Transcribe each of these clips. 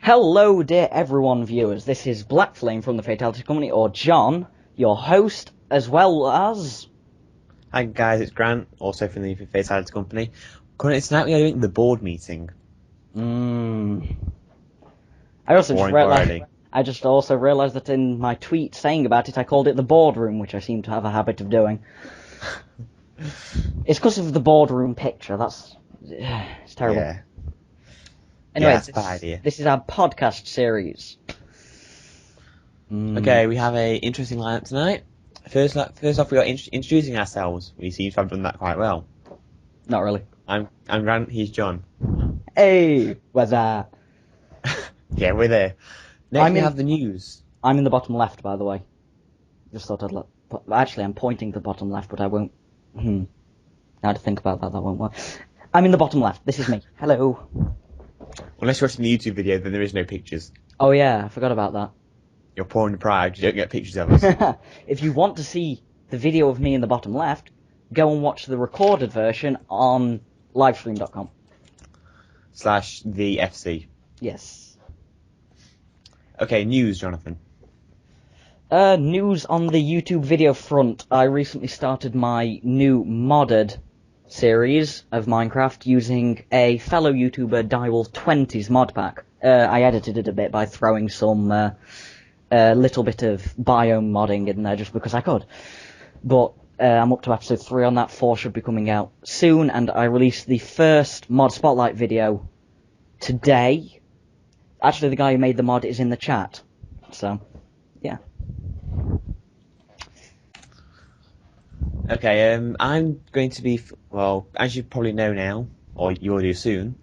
Hello, dear everyone, viewers. This is Black Flame from the Fatality Company, or John, your host, as well as... Hi guys, it's Grant, also from the Fatality Company. Currently tonight we are doing the board meeting. I also Boring just also realised that in my tweet saying about it, I called it the boardroom, which I seem to have a habit of doing. It's because of the boardroom picture. It's terrible. Yeah. Anyway, Yeah, that's a bad idea. This is our podcast series. Okay, we have a interesting lineup tonight. First off, we are introducing ourselves. We seem to have done that quite well. Not really. I'm Grant. He's John. Hey, what's that? Yeah, we're there. Next, we have the news. I'm in the bottom left, by the way. Just thought I'd look. Actually, I'm pointing to the bottom left, but I won't. Now to think about that won't work. I'm in the bottom left. This is me. Hello. Unless you're watching the YouTube video, then there is no pictures. Oh yeah, I forgot about that. You're poor and deprived. You don't get pictures of us. If you want to see the video of me in the bottom left, go and watch the recorded version on livestream.com. /the FC. Yes. Okay, news, Jonathan. News on the YouTube video front. I recently started my new modded series of Minecraft using a fellow YouTuber, Dywell20's mod pack. I edited it a bit by throwing some little bit of biome modding in there just because I could. But I'm up to episode 3 on that. 4 should be coming out soon, and I released the first mod spotlight video today. Actually, the guy who made the mod is in the chat. So, yeah. Okay, I'm going to be, well, as you probably know now, or you will do soon,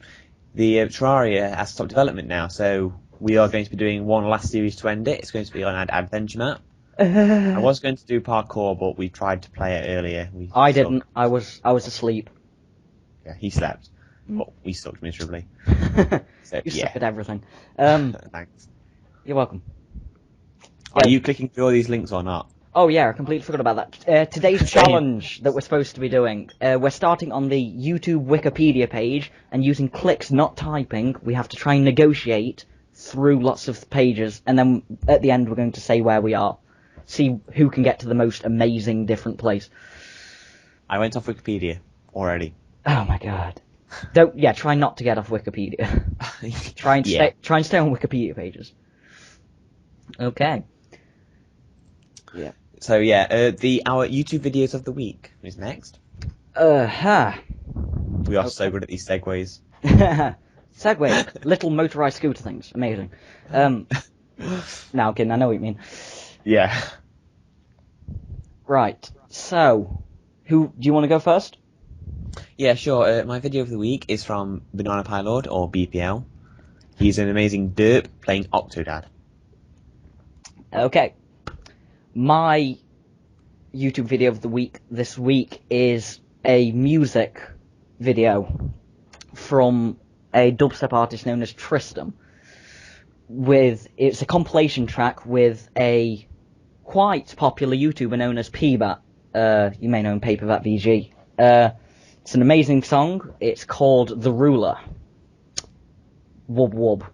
the Terraria has stopped development now, so we are going to be doing one last series to end it. It's going to be on an adventure map. I was going to do parkour, but we tried to play it earlier. I didn't. I was asleep. Yeah, he slept, but we sucked miserably. So, You suck at everything. Thanks. You're welcome. Are you clicking through all these links or not? Oh yeah, I completely forgot about that. Today's challenge that we're supposed to be doing, we're starting on the YouTube Wikipedia page, and using clicks, not typing, we have to try and negotiate through lots of pages, and then at the end we're going to say where we are. See who can get to the most amazing different place. I went off Wikipedia already. Oh my god. Try not to get off Wikipedia. Try and stay on Wikipedia pages. Okay. Yeah. So yeah, our YouTube videos of the week is next. We are so good at these segues. Segway, little motorized scooter things, amazing. Now, kidding, I know what you mean. Yeah. Right. So, do you want to go first? Yeah, sure. My video of the week is from Banana Pie Lord, or BPL. He's an amazing derp playing Octodad. Okay. My YouTube video of the week this week is a music video from a dubstep artist known as Tristan. It's a compilation track with a quite popular YouTuber known as Pbat. You may know him, Paperbat VG. It's an amazing song. It's called The Ruler. Wub wub.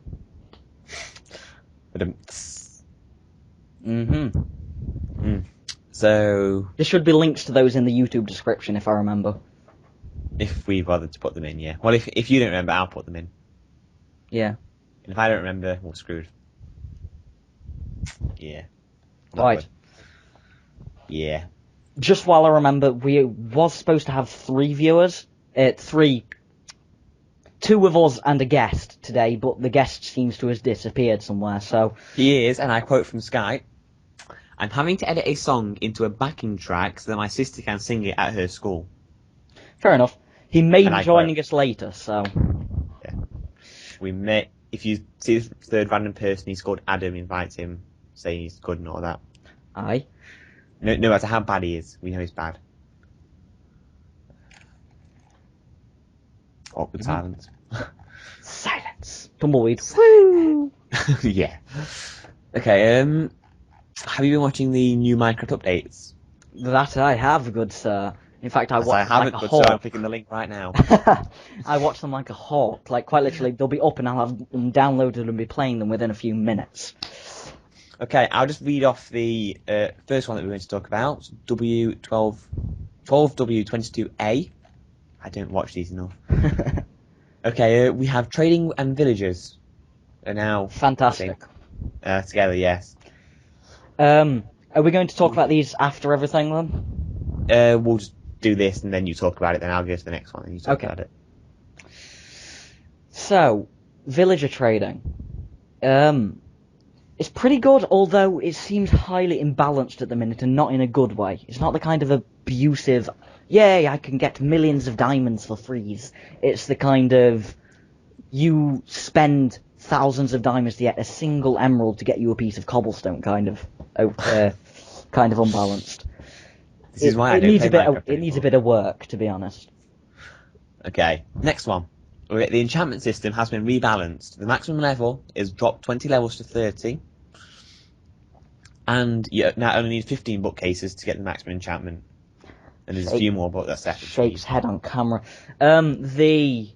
So there should be links to those in the YouTube description if I remember. If we bothered to put them in, yeah. Well, if you don't remember, I'll put them in. Yeah. And if I don't remember, we're screwed. Yeah. Right. Yeah. Just while I remember, we was supposed to have 3 viewers. 2 of us and a guest today, but the guest seems to have disappeared somewhere, so... He is, and I quote from Skype, "I'm having to edit a song into a backing track so that my sister can sing it at her school." Fair enough. He may be joining us later, so... Yeah. We may... If you see the third random person, he's called Adam, invite him, say he's good and all that. Aye. No matter how bad he is, we know he's bad. Awkward silence. Silence. Tumbleweed. Woo! Yeah. Okay, have you been watching the new Minecraft updates? That I have, good sir. In fact, I As watch I them like haven't, a but so I'm hawk. clicking the link right now. I watch them like a hawk. Like, quite literally, they'll be up and I'll have them downloaded and be playing them within a few minutes. Okay, I'll just read off the first one that we're going to talk about. W12W22A. I don't watch these enough. Okay, we have trading and villages are now Fantastic. together. Yes. Are we going to talk about these after everything then? We'll just do this and then you talk about it. Then I'll go to the next one and you talk about it. So, villager trading. It's pretty good, although it seems highly imbalanced at the minute and not in a good way. It's not the kind of abusive, yay, I can get millions of diamonds for free. It's the kind of, you spend thousands of diamonds to get a single emerald to get you a piece of cobblestone kind of unbalanced. This is why I don't play Minecraft It needs a anymore. bit of work, to be honest. Okay, next one. The enchantment system has been rebalanced. The maximum level is dropped 20 levels to 30. And you now only need 15 bookcases to get the maximum enchantment. And there's a few more, but that's after Shakes head on camera. The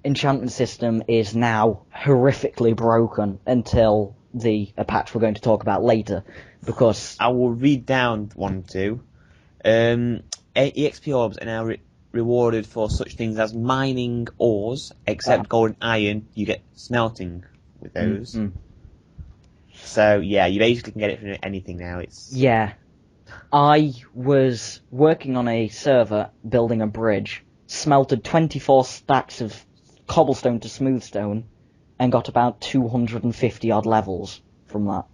enchantment system is now horrifically broken until a patch we're going to talk about later, because I will read down 1 2. EXP orbs are now rewarded for such things as mining ores, except gold and iron, you get smelting with those. Mm-hmm. So, yeah, you basically can get it from anything now. Yeah. I was working on a server, building a bridge, smelted 24 stacks of cobblestone to smoothstone, and got about 250 odd levels from that.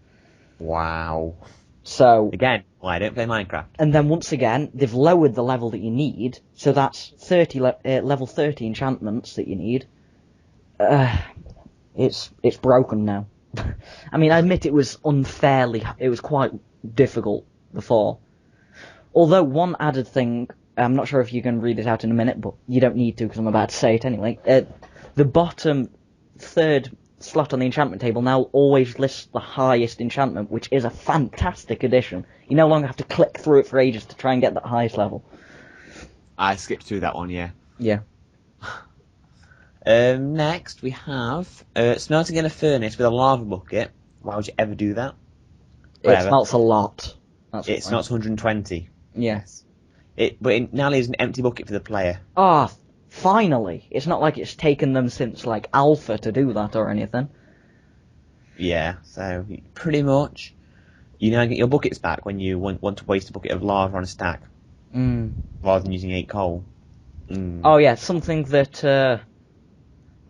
Wow. So again, well, I don't play Minecraft. And then once again, they've lowered the level that you need, so that's level 30 enchantments that you need. It's broken now. I mean, I admit it was quite difficult before. Although one added thing, I'm not sure if you can read it out in a minute, but you don't need to because I'm about to say it anyway. The bottom third slot on the enchantment table now always lists the highest enchantment, which is a fantastic addition. You no longer have to click through it for ages to try and get that highest level. I skipped through that one, yeah. Yeah. Next, we have smelting in a furnace with a lava bucket. Why would you ever do that? It smelts a lot. It smelts 120. Yes. But it now leaves an empty bucket for the player. Ah, finally. It's not like it's taken them since, like, alpha to do that or anything. Yeah, so pretty much you now get your buckets back when you want to waste a bucket of lava on a stack. Rather than using 8 coal. Oh yeah, something that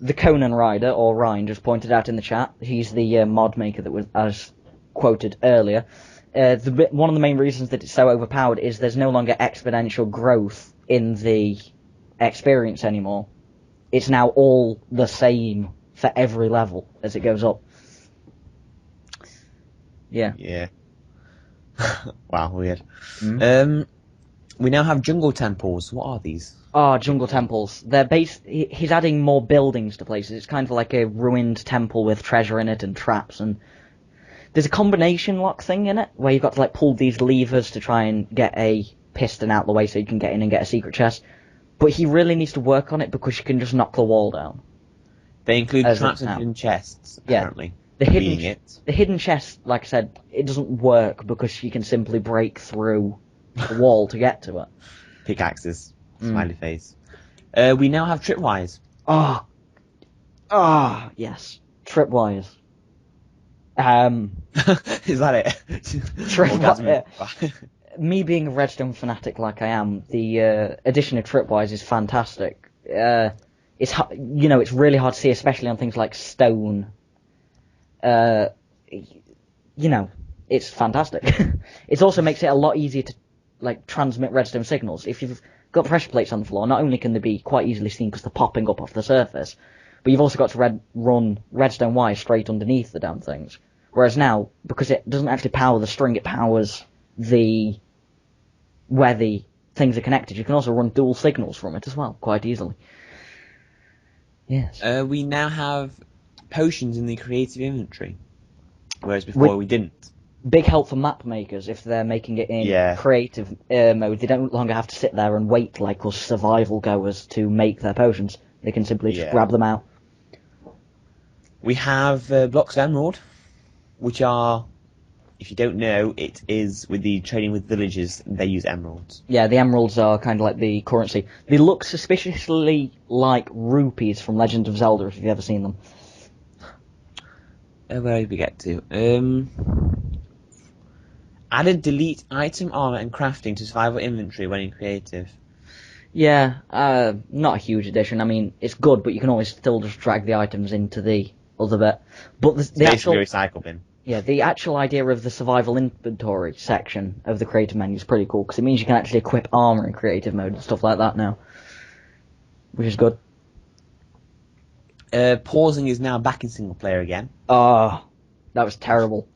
the Conan Rider, or Ryan, just pointed out in the chat. He's the mod maker that was, as quoted earlier. One of the main reasons that it's so overpowered is there's no longer exponential growth in the experience anymore. It's now all the same for every level as it goes up. Yeah. Yeah. Wow, weird. We now have jungle temples. What are these? Jungle temples. He's adding more buildings to places. It's kind of like a ruined temple with treasure in it and traps, and there's a combination lock thing in it where you've got to like pull these levers to try and get a piston out the way so you can get in and get a secret chest. But he really needs to work on it because you can just knock the wall down. They include traps and hidden chests, apparently. Yeah. The hidden chest, like I said, it doesn't work because you can simply break through the wall to get to it. Pickaxes. Smiley face. We now have tripwires. Yes. Tripwires. Is that it? Tripwire. Me being a Redstone fanatic like I am, the addition of tripwires is fantastic. It's really hard to see, especially on things like stone. It's fantastic. It also makes it a lot easier to like transmit redstone signals. If you've got pressure plates on the floor, not only can they be quite easily seen because they're popping up off the surface, but you've also got to run redstone wires straight underneath the damn things. Whereas now, because it doesn't actually power the string, it powers where the things are connected. You can also run dual signals from it as well, quite easily. Yes. We now have potions in the creative inventory, whereas before we didn't. Big help for map makers if they're making it in Yeah. creative mode. They don't longer have to sit there and wait like us survival goers to make their potions. They can simply just Yeah. grab them out. We have blocks of emerald, which are, if you don't know, it is with the trading with villages, they use emeralds. Yeah, the emeralds are kind of like the currency. They look suspiciously like rupees from Legend of Zelda, if you've ever seen them. Where did we get to? Added delete item armor and crafting to survival inventory when in creative. Yeah, not a huge addition. I mean, it's good, but you can always still just drag the items into the other bit. But It's the basically actual, a recycle bin. yeah, the actual idea of the survival inventory section of the creative menu is pretty cool because it means you can actually equip armor in creative mode and stuff like that now, which is good. Pausing is now back in single player again, Oh, that was terrible.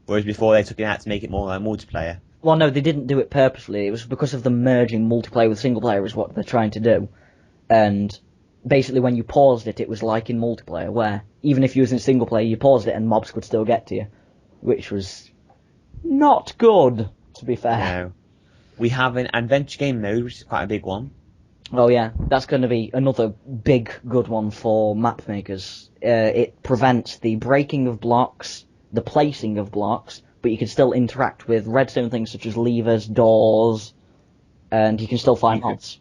whereas before they took it out to make it more like multiplayer. Well, no, they didn't do it purposely. It was because of the merging multiplayer with single player is what they're trying to do. And basically when you paused it, it was like in multiplayer, where even if you was in single player, you paused it and mobs could still get to you. Which was not good, to be fair. No. We have an adventure game mode, which is quite a big one. Oh yeah, that's going to be another big good one for map makers. It prevents the breaking of blocks, the placing of blocks, but you can still interact with redstone things such as levers, doors, and you can still find mobs.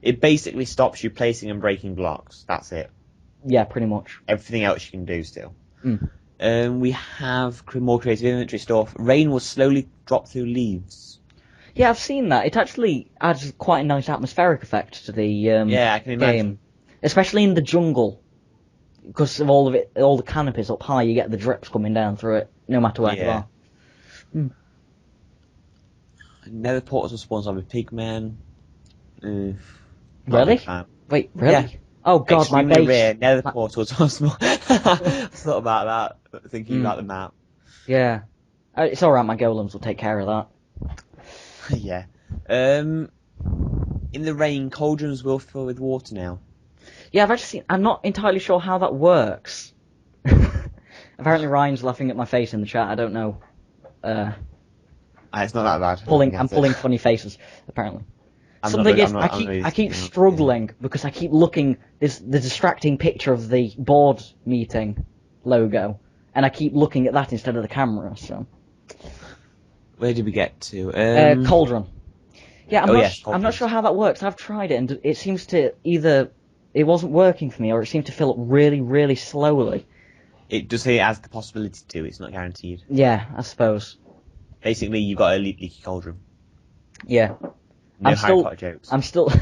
It basically stops you placing and breaking blocks. That's it. Yeah, pretty much. Everything else you can do still. Mm. We have more creative inventory stuff. Rain will slowly drop through leaves. Yeah, I've seen that. It actually adds quite a nice atmospheric effect to the Yeah, I can imagine. game, especially in the jungle, because of all the canopies up high. You get the drips coming down through it, no matter where you are. Nether portals will spawn zombie pigmen. Really? Wait, really? Yeah. Oh god, Extremely my base. rare. Nether portals are small. I thought about that, thinking about the map. Yeah, it's all right. My golems will take care of that. Yeah. In the rain, cauldrons will fill with water now. Yeah, I've actually seen. I'm not entirely sure how that works. Apparently, Ryan's laughing at my face in the chat. I don't know. It's not that bad. I'm pulling funny faces. Apparently. I'm Something not is, really- I keep struggling because I keep looking. There's the distracting picture of the board meeting logo, and I keep looking at that instead of the camera. So. Where did we get to? Cauldron. Yeah, I'm not cauldrons. sure how that works. I've tried it, and it seems to either it wasn't working for me, or it seemed to fill up really, really slowly. It does say it has the possibility to. It's not guaranteed. Yeah, I suppose. Basically, you've got a leaky cauldron. Yeah. No Harry Potter jokes. I'm still.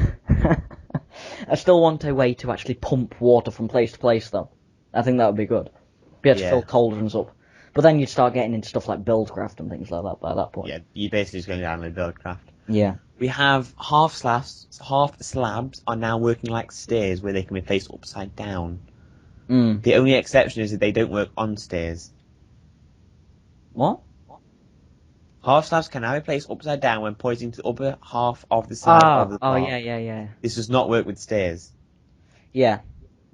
I still want a way to actually pump water from place to place, though. I think that would be good. Be able to fill cauldrons up. But then you'd start getting into stuff like Buildcraft and things like that by that point. Yeah, you're basically just going down with Buildcraft. Yeah. We have half slabs are now working like stairs where they can be placed upside down. The only exception is that they don't work on stairs. What? Half slabs can now be placed upside down when pointing to the upper half of the side of the block. Yeah. This does not work with stairs. Yeah.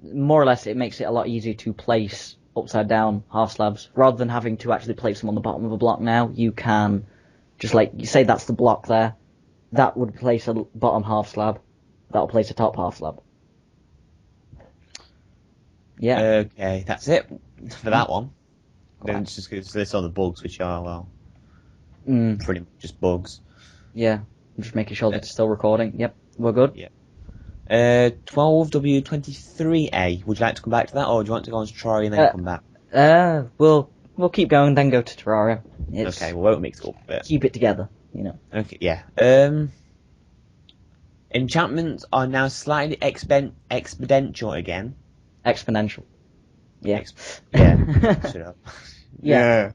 More or less, it makes it a lot easier to place upside down half slabs. Rather than having to actually place them on the bottom of a block now, you can just you say that's the block there. That would place a bottom half slab. That'll place a top half slab. Yeah. Okay, that's it for that one. Then it's just going to list all the bugs, which are, pretty much just bugs. Yeah. I'm just making sure that it's still recording. Yep. We're good. Yeah. 12W23A. Would you like to come back to that, or do you want to go on to Terraria and then come back? We'll keep going, then go to Terraria. Okay, we won't mix it up a bit. Keep it together, you know. Okay, yeah. Enchantments are now slightly exponential again. Exponential. Yeah. Shut up. Yeah.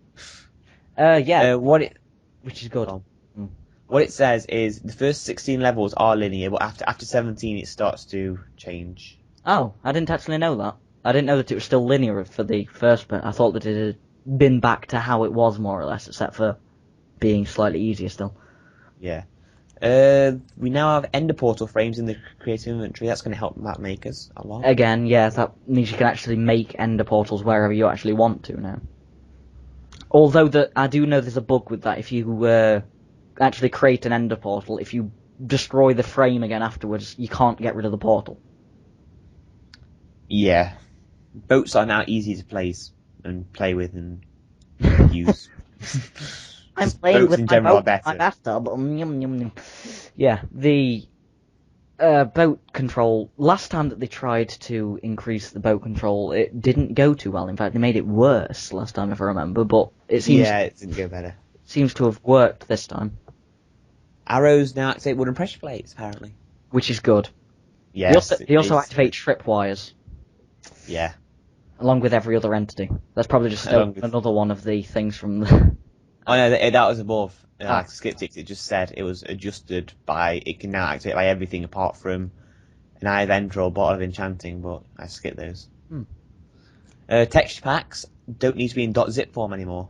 Which is good. What it says is the first 16 levels are linear, but after 17 it starts to change. Oh, I didn't actually know that. I didn't know that it was still linear for the first bit. I thought that it had been back to how it was, more or less, except for being slightly easier still. Yeah. We now have ender portal frames in the creative inventory. That's going to help map makers a lot. Again, yeah, that means you can actually make ender portals wherever you actually want to now. Although I do know there's a bug with that. If you actually create an ender portal, if you destroy the frame again afterwards, you can't get rid of the portal. Yeah. Boats are now easy to place and play with and use. I'm Just playing boats with in my general are boat, my better. bathtub. Yum, yum, yum. Yeah, the boat control. Last time that they tried to increase the boat control, it didn't go too well. In fact, they made it worse last time, if I remember. But it Yeah, it didn't go better. seems to have worked this time, Arrows now activate wooden pressure plates, apparently. which is good. Yes, He also it's activates tripwires, yeah. along with every other entity. That's probably just Along with another one of the things from the. Oh no, that was above. Ah. I skipped it. It just said it was adjusted by. It can now activate by everything apart from an eye of Ender or bottle of enchanting, but I skipped those. Texture packs don't need to be in .zip form anymore.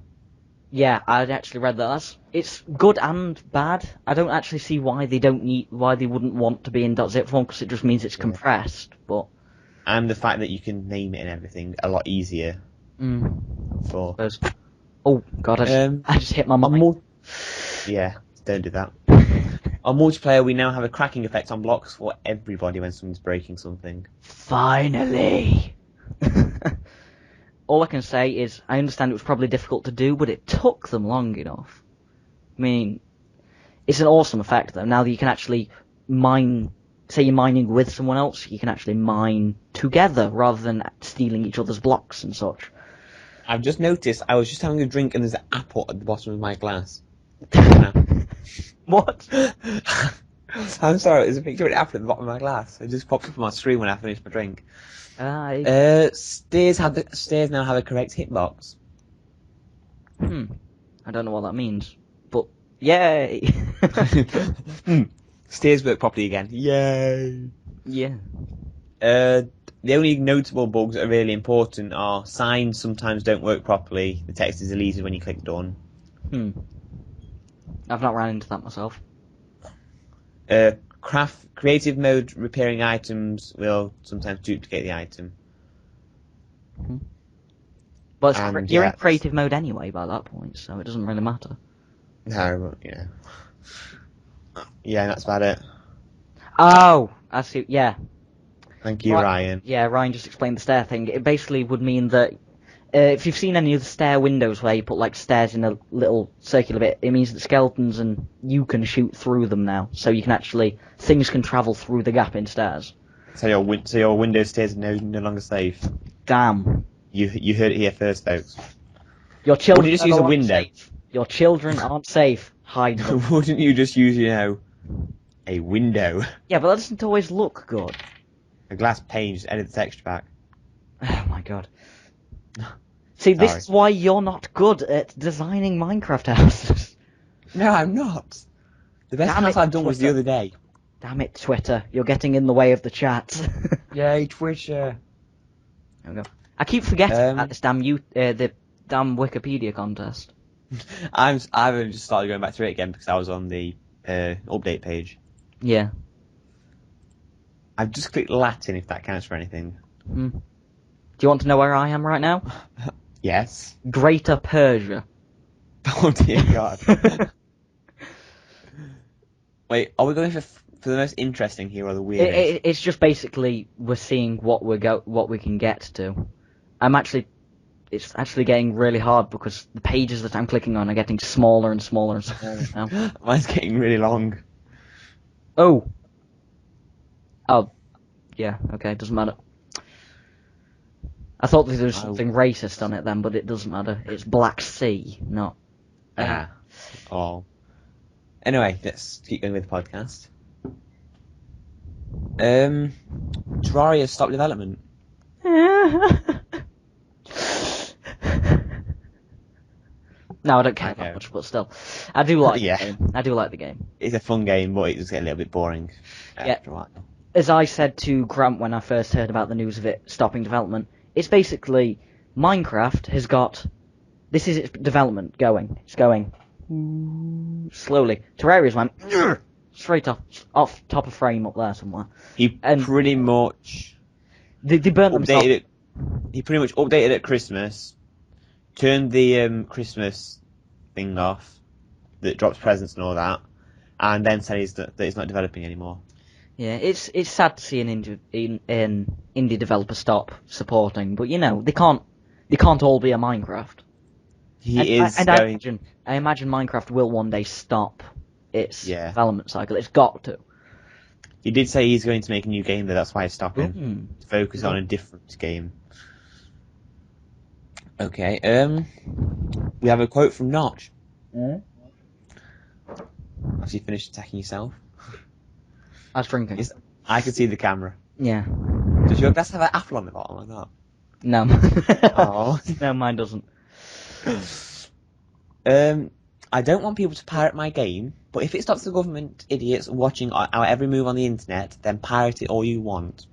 Yeah, I'd actually read that. It's good and bad. I don't actually see why they wouldn't want to be in .zip form, because it just means it's compressed. But And the fact that you can name it and everything a lot easier. For suppose. Oh god, I just hit my mic. yeah, don't do that. On multiplayer, we now have a cracking effect on blocks for everybody when someone's breaking something. Finally. All I can say is I understand it was probably difficult to do, but it took them long enough. I mean, it's an awesome effect though. Now that you can actually mine, say you're mining with someone else, you can actually mine together rather than stealing each other's blocks and such. I've just noticed I was just having a drink and there's an apple at the bottom of my glass. What? I'm sorry, there's a picture of an apple at the bottom of my glass. It just popped up on my screen when I finished my drink. Stairs now have a correct hitbox. I don't know what that means, but yay! Stairs work properly again. Yay! Yeah. The only notable bugs that are really important are signs sometimes don't work properly. The text is deleted when you click done. I've not ran into that myself. Creative mode repairing items will sometimes duplicate the item. But you're in creative mode anyway by that point, so it doesn't really matter. No, yeah. Yeah, that's about it. Oh, I see. Yeah. Thank you, Ryan. Yeah, Ryan just explained the stair thing. It basically would mean that if you've seen any of the stair windows where you put like stairs in a little circular bit, it means that skeletons and you can shoot through them now. So you can actually things can travel through the gap in stairs. So your Windows stairs are no longer safe. Damn. You heard it here first, folks. Your children Wouldn't you just use a window? Safe. Your children aren't safe. Hide them. Wouldn't you just use, a window? Yeah, but that doesn't always look good. A glass pane, just edit the texture pack. Oh my god. See, this is why you're not good at designing Minecraft houses. No, I'm not. The best house I've done was the other day. Damn it, Twitter. You're getting in the way of the chat. Yay, Twitter. There we go. I keep forgetting about this the damn Wikipedia contest. I've just started going back through it again because I was on the update page. Yeah. I've just clicked Latin if that counts for anything. Do you want to know where I am right now? Yes. Greater Persia. Oh dear God. Wait, are we going for the most interesting here or the weirdest? It's just basically we're seeing what we can get to. It's actually getting really hard because the pages that I'm clicking on are getting smaller and smaller and smaller now. Mine's getting really long. Oh, yeah, okay, doesn't matter. I thought there was something racist on it then, but it doesn't matter. It's Black Sea, not... Oh. Anyway, let's keep going with the podcast. Terraria stopped development. No, I don't care that much, but still. I do like the game. I do like the game. It's a fun game, but it does get a little bit boring after a while. As I said to Grant when I first heard about the news of it stopping development, it's basically Minecraft has got... This is its development going. It's going slowly. Terraria's went straight off top of frame up there somewhere. He pretty much... They burnt themselves. He pretty much updated at Christmas, turned the Christmas thing off that drops presents and all that, and then said that he's not developing anymore. Yeah, it's sad to see an indie developer stop supporting, but you know they can't all be a Minecraft. I imagine Minecraft will one day stop its development cycle. It's got to. He did say he's going to make a new game, though. That's why he's stopping. To focus on a different game. Okay. We have a quote from Notch. Have you finished attacking yourself? I was drinking. I can see the camera. Yeah. Does your glass have an apple on the bottom like that? No. Oh. No, mine doesn't. I don't want people to pirate my game, but if it stops the government idiots watching our every move on the internet, then pirate it all you want.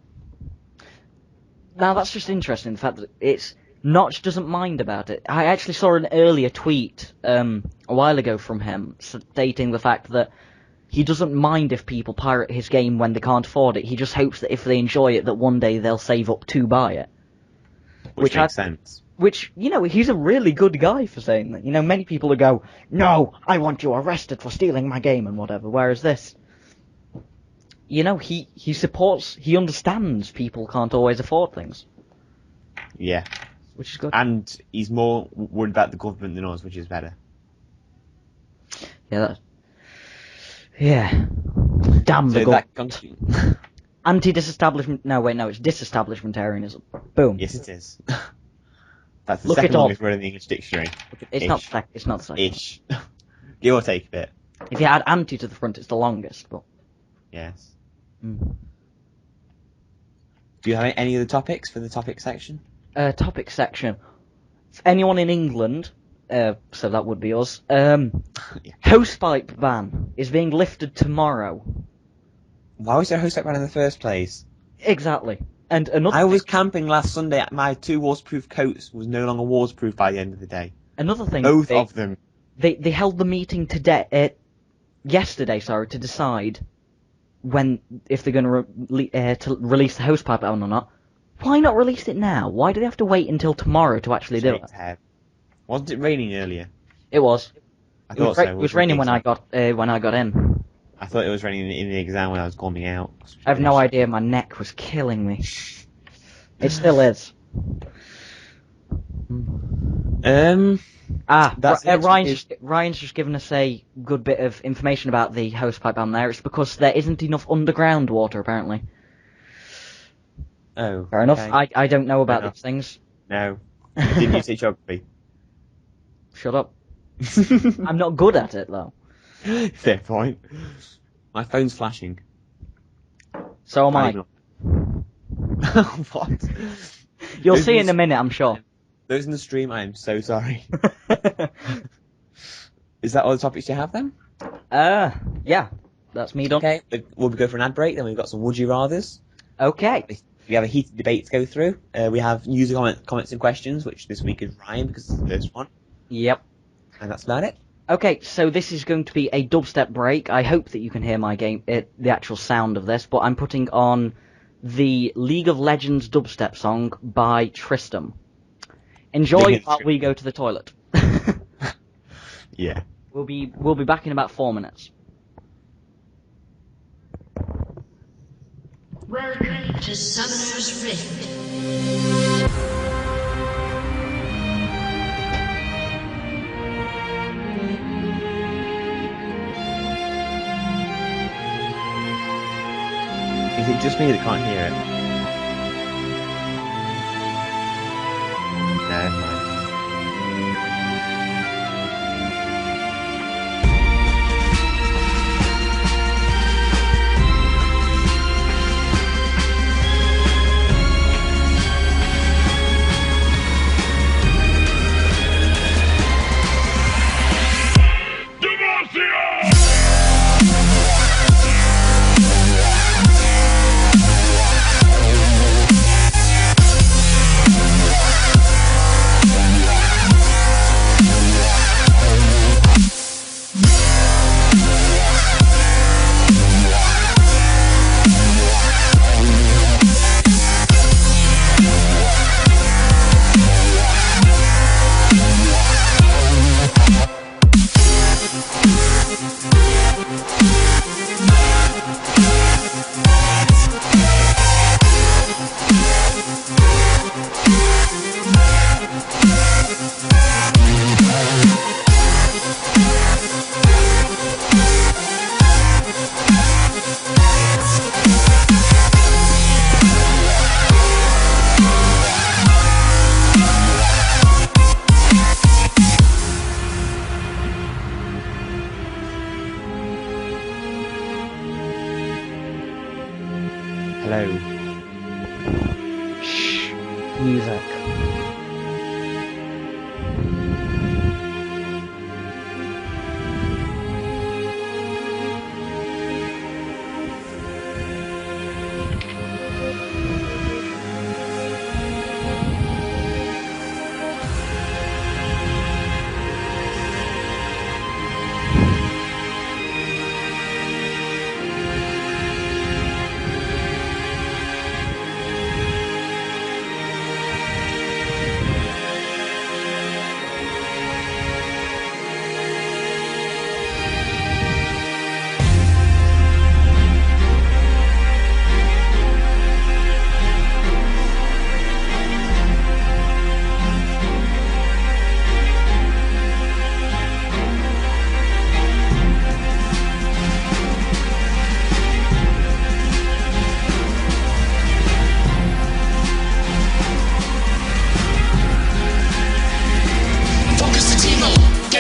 Now that's just interesting, the fact that Notch doesn't mind about it. I actually saw an earlier tweet a while ago from him stating the fact that he doesn't mind if people pirate his game when they can't afford it. He just hopes that if they enjoy it, that one day they'll save up to buy it. Which makes sense. Which, you know, he's a really good guy for saying that. You know, many people will go, no, I want you arrested for stealing my game and whatever, whereas this, you know, he understands people can't always afford things. Yeah. Which is good. And he's more worried about the government than us, which is better. Yeah. Damn the government. Anti-disestablishment... No, wait, no, it's disestablishmentarianism. Boom. Yes, it is. That's the second longest word in the English dictionary. It's not the second. Ish. Give or take a bit. If you add anti to the front, it's the longest, but... Yes. Do you have any other topics for the topic section? Topic section. Anyone in England, so that would be us, hosepipe ban is being lifted tomorrow. Why was there a hosepipe ban in the first place? Exactly. And another I was camping last Sunday. My 2 waterproof coats was no longer waterproof by the end of the day. Another thing. Both of them. They held the meeting yesterday, to decide if they're going to release the hosepipe ban or not. Why not release it now? Why do they have to wait until tomorrow to actually do it? Wasn't it raining earlier? It was. I thought so. It was raining when I got in. I thought it was raining in the exam when I was coming out. I have no idea. My neck was killing me. It still is. Ryan's just given us a good bit of information about the hosepipe ban there. It's because there isn't enough underground water, apparently. Oh, fair enough. I don't know about these things. No. Didn't you teach geography? Shut up. I'm not good at it, though. Fair point. My phone's flashing. So am I. What? You'll see in a minute, I'm sure. Those in the stream, I am so sorry. Is that all the topics you have then? Yeah. That's me done. Okay, we'll go for an ad break, then we've got some Would You Rathers. Okay. We have a heated debate to go through. We have user comments and questions, which this week is Ryan, because it's the first one. Yep. And that's about it. Okay, so this is going to be a dubstep break. I hope that you can hear the actual sound of this, but I'm putting on the League of Legends dubstep song by Tristram. Enjoy while we go to the toilet. Yeah. We'll be back in about 4 minutes. Welcome to Summoner's Rift. Is it just me that can't hear it? No, never mind.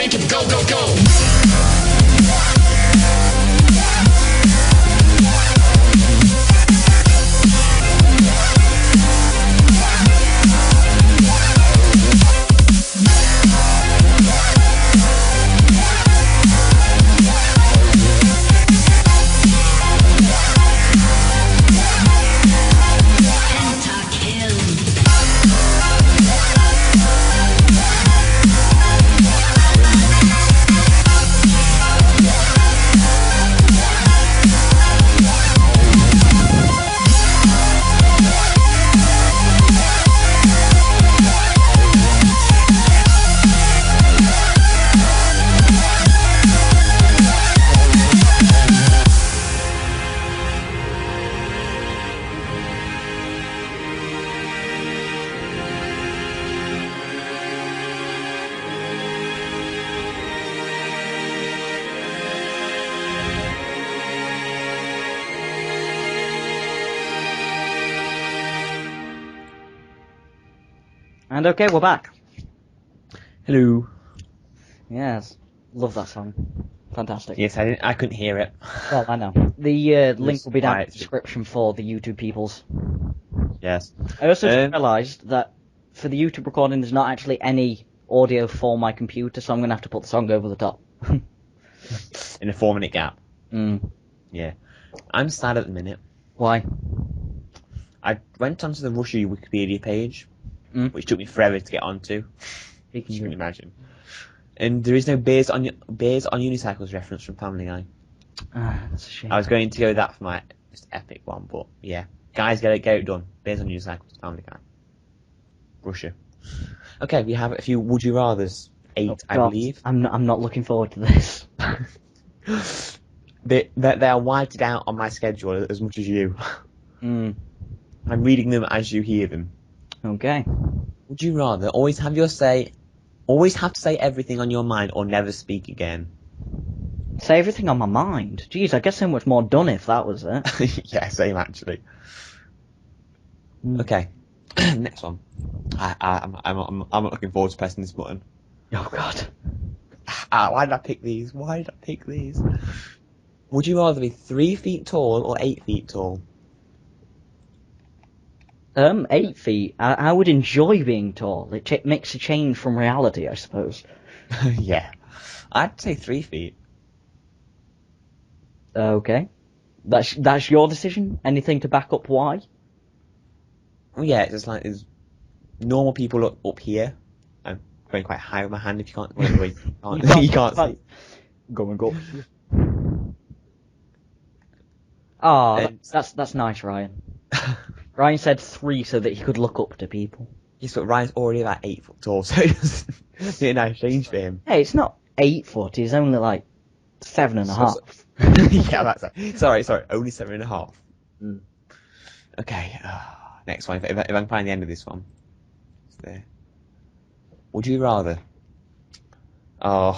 make it go, go, go. And okay, we're back. Hello. Yes, love that song. Fantastic. Yes, I couldn't hear it. Well, I know. The link will be down in quiet. the description for the YouTube peoples. Yes. I also Um, realised that for the YouTube recording, there's not actually any audio for my computer, so I'm going to have to put the song over the top. In a 4-minute gap. Mm. Yeah. I'm sad at the minute. Why? I went onto the Russia Wikipedia page, Mm. which took me forever to get onto. Speaking You can of- imagine. And there is no Bears on Unicycles reference from Family Guy. that's a shame. I was going to go with that for my just epic one, but yeah. Guys, get it done. Bears on Unicycles, Family Guy. Russia. Okay, we have a few Would You Rathers. 8, Oh, I God, believe. I'm not looking forward to this. They are whited out on my schedule as much as you. Mm. I'm reading them as you hear them. Okay. Would you rather always have to say everything on your mind or never speak again? Say everything on my mind. Jeez, I get so much more done if that was it. Yeah, same actually. Mm. Okay, next one. I'm not looking forward to pressing this button. Oh God. Why did I pick these? Would you rather be 3 feet tall or 8 feet tall? 8 feet. I would enjoy being tall. It makes a change from reality, I suppose. Yeah, I'd say 3 feet. Okay. That's your decision? Anything to back up why? Well, yeah, it's just like there's normal people up here. I'm going quite high with my hand if you can't. Wait, you can't see. Going up. Oh, And- that's nice, Ryan. Ryan said 3 so that he could look up to people. Yes, but Ryan's already about 8 foot tall, so it doesn't be a nice change for him. Hey, it's not 8 foot. He's only like 7.5. Yeah, that's it. Sorry, only 7.5. Mm. Okay, next one. If I can find the end of this one, it's there. Would you rather? Would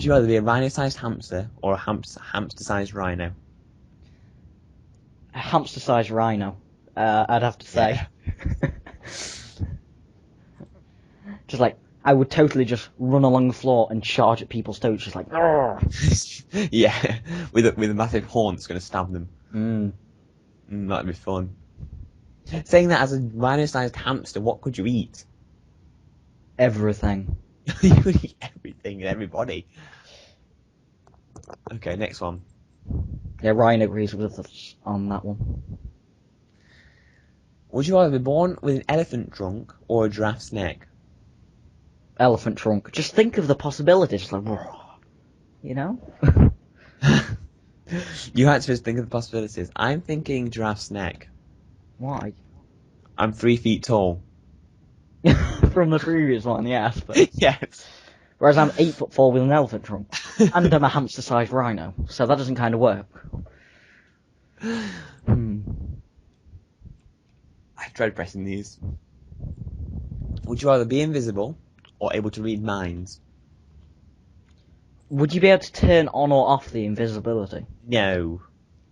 you rather be a rhino-sized hamster or a hamster-sized rhino? A hamster-sized rhino. I'd have to say. Yeah. Just like, I would totally just run along the floor and charge at people's toes, just like, "Argh." Yeah, with a massive horn that's going to stab them. Mm. That'd be fun. Saying that as a rhino-sized hamster, what could you eat? Everything. You could eat everything and everybody. Okay, next one. Yeah, Ryan agrees with us on that one. Would you rather be born with an elephant trunk or a giraffe's neck? Elephant trunk. Just think of the possibilities. Just like, you know? You had to just think of the possibilities. I'm thinking giraffe's neck. Why? I'm 3 feet tall. From the previous one, yes. But... Yes. Whereas I'm 8'4" with an elephant trunk. And I'm a hamster-sized rhino. So that doesn't kind of work. I dread pressing these. Would you rather be invisible or able to read minds? Would you be able to turn on or off the invisibility? No.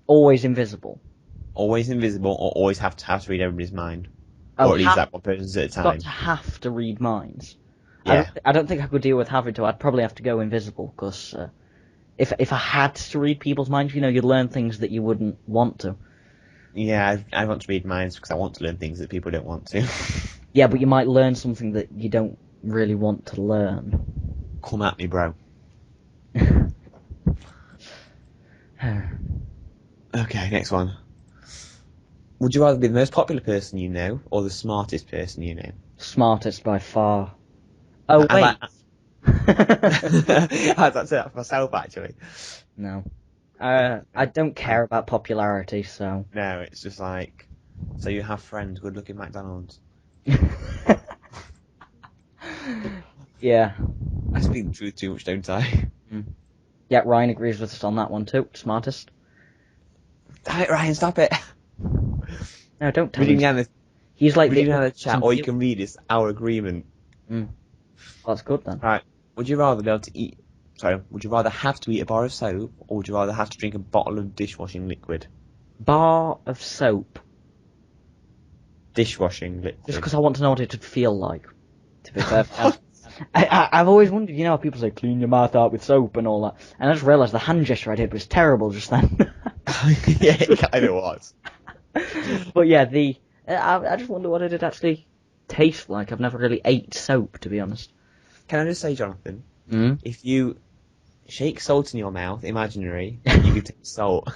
Always invisible. Always invisible or always have to read everybody's mind? Oh, or at least that one person's at a Got time. to have to read minds. Yeah. I don't think I could deal with having to. I'd probably have to go invisible, because if I had to read people's minds, you'd learn things that you wouldn't want to. Yeah, I want to read minds because I want to learn things that people don't want to. Yeah, but you might learn something that you don't really want to learn. Come at me, bro. Okay, next one. Would you rather be the most popular person you know or the smartest person you know? Smartest by far. Oh, I wait. I'd say that for myself, actually. No. I don't care about popularity, so. No, it's just like, so you have friends, good looking McDonald's. Yeah. I speak the truth too much, don't I? Yeah, Ryan agrees with us on that one too. Smartest. Damn it, Ryan, stop it. No, don't tell Reading him. down the, He's like reading down the chat, some all you people- can read is our agreement. Well, that's good then. Right. Would you rather be able to eat, would you rather have to eat a bar of soap or would you rather have to drink a bottle of dishwashing liquid? Bar of soap. Dishwashing liquid. Just because I want to know what it would feel like. To be fair. I've always wondered, how people say clean your mouth out with soap and all that, and I just realised the hand gesture I did was terrible just then. Yeah, it kind of was. But yeah, I just wonder what it'd actually taste like. I've never really ate soap, to be honest. Can I just say, Jonathan, Mm? if you shake salt in your mouth, imaginary, you could take salt.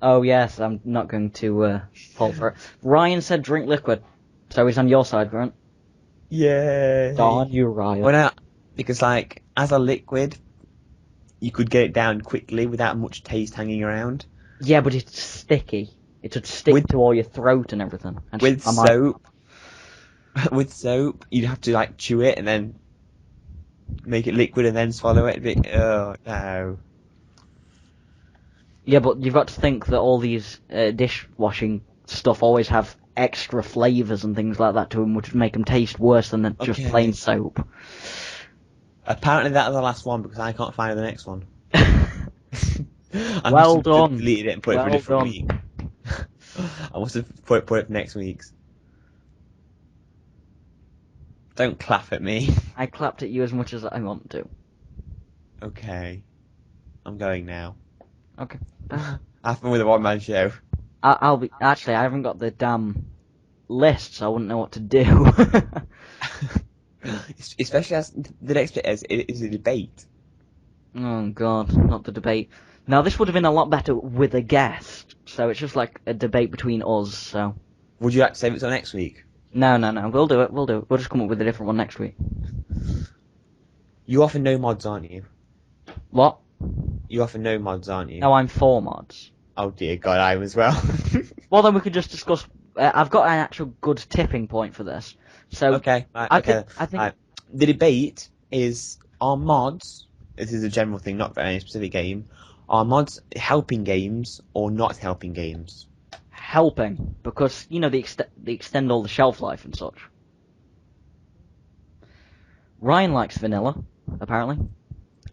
Oh yes, I'm not going to fall for it. Ryan said drink liquid, so he's on your side, Grant. Yeah. Darn you, Ryan. Well, no, because like as a liquid, you could get it down quickly without much taste hanging around. Yeah, but it's sticky. It would stick With- to all your throat and everything. And With I might- soap, with soap, you'd have to like chew it and then make it liquid and then swallow it. Oh no. Yeah, but you've got to think that all these dishwashing stuff always have extra flavours and things like that to them, which would make them taste worse than just Okay. plain soap. Apparently that's the last one because I can't find the next one. I Well must have done. deleted it and put it for a Well different done. week. I must have put it for next week's. Don't clap at me. I clapped at you as much as I want to. Okay. I'm going now. Okay. Have fun with a one-man show. I'll be. Actually, I haven't got the damn list, so I wouldn't know what to do. Especially as the next bit is a debate. Oh god, not the debate. Now this would have been a lot better with a guest, so it's just like a debate between us, so. Would you like to save it till next week? No, we'll do it. We'll just come up with a different one next week. You often know mods, aren't you? What? You often know mods, aren't you? No, I'm for mods. Oh dear God, I am as well. Well, then we could just discuss. I've got an actual good tipping point for this. So Okay, right, I okay. think Right. The debate is, are mods, this is a general thing, not for any specific game, are mods helping games or not helping games? helping, because they extend all the shelf life and such. Ryan likes vanilla, apparently.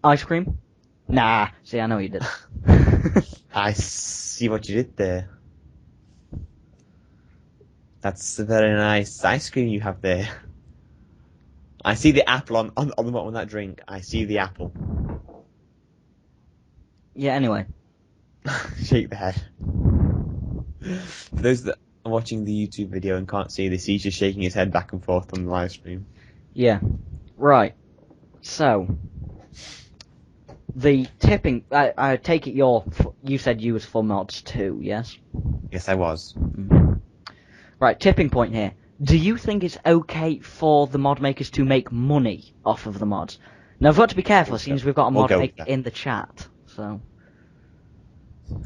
Ice cream? Nah. See, I know you did. I see what you did there. That's a very nice ice cream you have there. I see the apple on the bottom of that drink. I see the apple. Yeah. Anyway. Shake the head. For those that are watching the YouTube video and can't see this, he's just shaking his head back and forth on the live stream. Yeah. Right. So. The tipping. I take it you said you was for mods too, yes? Yes, I was. Right, tipping point here. Do you think it's okay for the mod makers to make money off of the mods? Now, I've got to be careful, since we've got a We'll mod go with maker that. in the chat, so.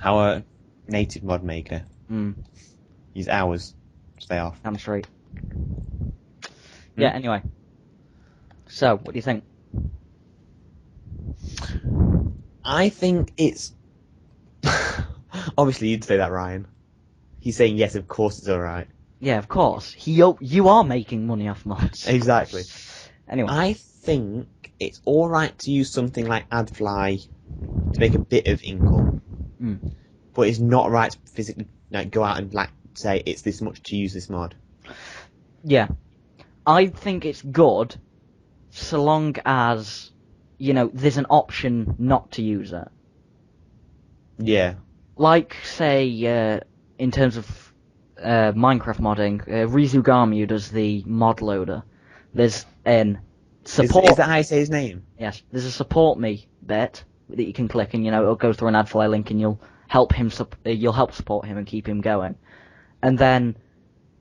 Our native mod maker. Mm, He's ours. Stay off. I'm straight. Yeah, anyway. So, what do you think? I think it's... Obviously, you'd say that, Ryan. He's saying yes, of course it's alright. Yeah, of course. You are making money off mods. Exactly. Anyway. I think it's alright to use something like AdFly to make a bit of income. But it's not right to physically go out and say it's this much to use this mod. Yeah. I think it's good so long as, there's an option not to use it. Yeah. Like, say, in terms of Minecraft modding, Rizugami, who does the mod loader, there's an support... Is that how you say his name? Yes, there's a support me bit that you can click, and it'll go through an ad file link, and you'll help support him and keep him going. And then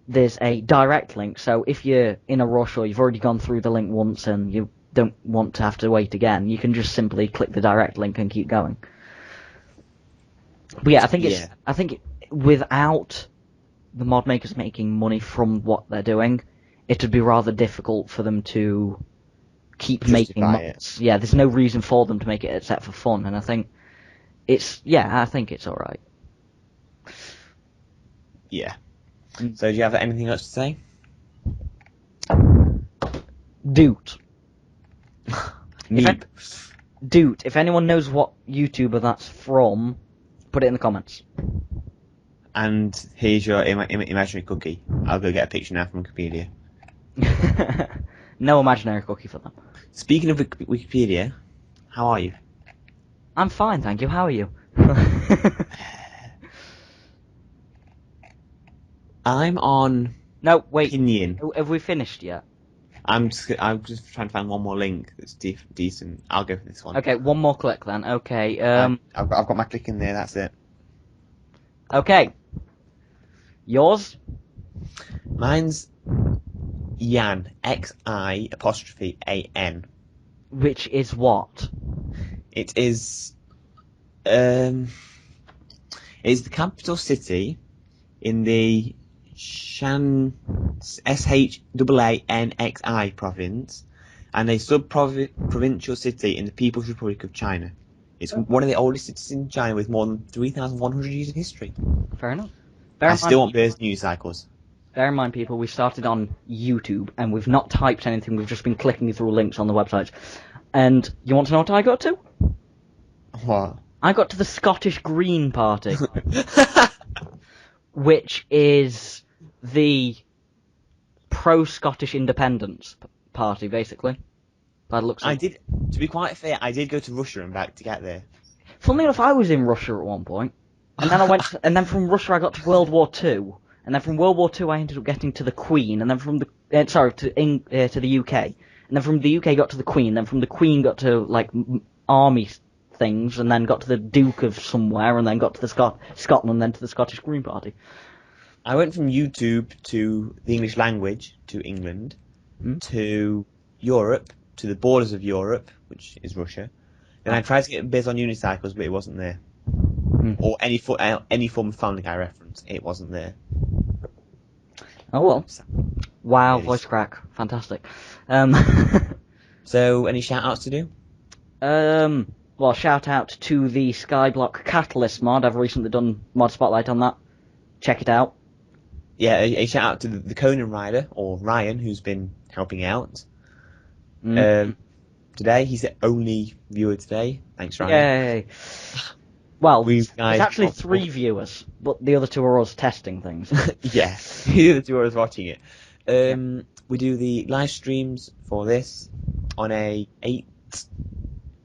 there's a direct link, so if you're in a rush or you've already gone through the link once and you don't want to have to wait again, you can just simply click the direct link and keep going. But yeah, I think without the mod makers making money from what they're doing, it would be rather difficult for them to keep making mods. Yeah, there's no reason for them to make it except for fun, and I think it's alright. Yeah. So do you have anything else to say? Dude. Meep. Dude, if anyone knows what YouTuber that's from, put it in the comments. And here's your imaginary cookie. I'll go get a picture now from Wikipedia. No imaginary cookie for them. Speaking of Wikipedia, how are you? I'm fine, thank you. How are you? I'm on No, wait. Pinion. Have we finished yet? I'm just trying to find one more link that's decent. I'll go for this one. Okay, one more click then. Okay, I've got my click in there. That's it. Okay. Yours? Mine's Yan. XI''AN. Which is what? It is. It's the capital city in the SHAANXI province, and a sub-provincial city in the People's Republic of China. It's one of the oldest cities in China with more than 3,100 years of history. Fair enough. I still want Bear's news cycles. Bear in mind, people, we started on YouTube, and we've not typed anything, we've just been clicking through links on the website. And you want to know what I got to? What? I got to the Scottish Green Party. Which is the pro-Scottish independence party, basically. By the looks of To be quite fair, I did go to Russia and back to get there. Funnily enough, I was in Russia at one point, and then and then from Russia I got to World War II, and then from World War II I ended up getting to the Queen, and then from the to the UK, and then from the UK got to the Queen, then from the Queen got to like army things, and then got to the Duke of somewhere, and then got to the Scotland, then to the Scottish Green Party. I went from YouTube to the English language, to England, to Europe, to the borders of Europe, which is Russia. Then I tried to get Biz on unicycles, but it wasn't there. Or any form of Family Guy reference, it wasn't there. Oh well. Wow, voice crack. Fantastic. So, any shout-outs to do? Well, shout out to the Skyblock Catalyst mod. I've recently done mod spotlight on that. Check it out. Yeah, a shout-out to the Conan Rider, or Ryan, who's been helping out. Today, he's the only viewer today. Thanks, Ryan. Yay. Well, There's actually 3 viewers, but the other 2 are us testing things. Yes, the other 2 are us watching it. We do the live streams for this on a 8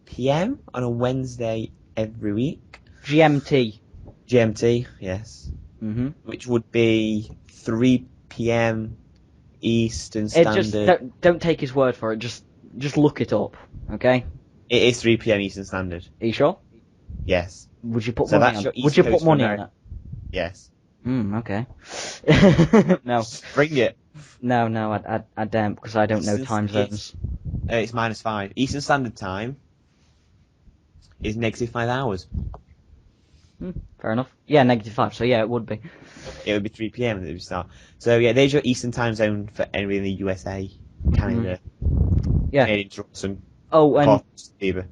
PM on a Wednesday every week. GMT. GMT, yes. Mm-hmm. Which would be 3 PM Eastern Standard. Don't take his word for it. Just look it up, okay? It is 3 PM Eastern Standard. Are you sure? Yes. Would you put money on it? Would you put money on it? Yes. Okay. No. Bring it. No, I don't, because I don't know time zones. It's -5. Eastern Standard Time is -5 hours. Fair enough. Yeah, -5, so yeah, it would be. It would be 3 PM that it would start. So yeah, there's your Eastern Time Zone for anybody in the USA, Canada, Yeah. Canadian Johnson. Oh, and Bieber.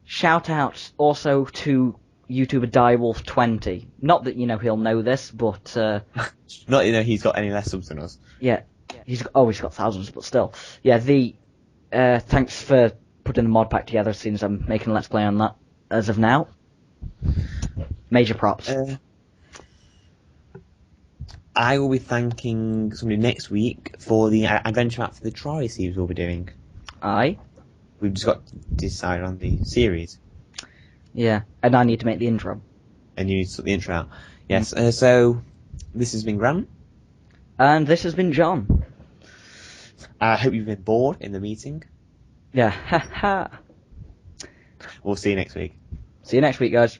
shout out also to YouTuber Direwolf20. Not that, he'll know this, but, Not he's got any less subs than us. yeah. He's got thousands, but still. Yeah, thanks for putting the mod pack together, since I'm making a Let's Play on that as of now. Major props. I will be thanking somebody next week for the adventure map for the Terraria series we'll be doing. Aye. We've just got to decide on the series. Yeah. And I need to make the intro. And you need to sort the intro out. Yes, so this has been Grant. And this has been John. I hope you've been bored in the meeting. Yeah. Ha ha. We'll see you next week. See you next week, guys.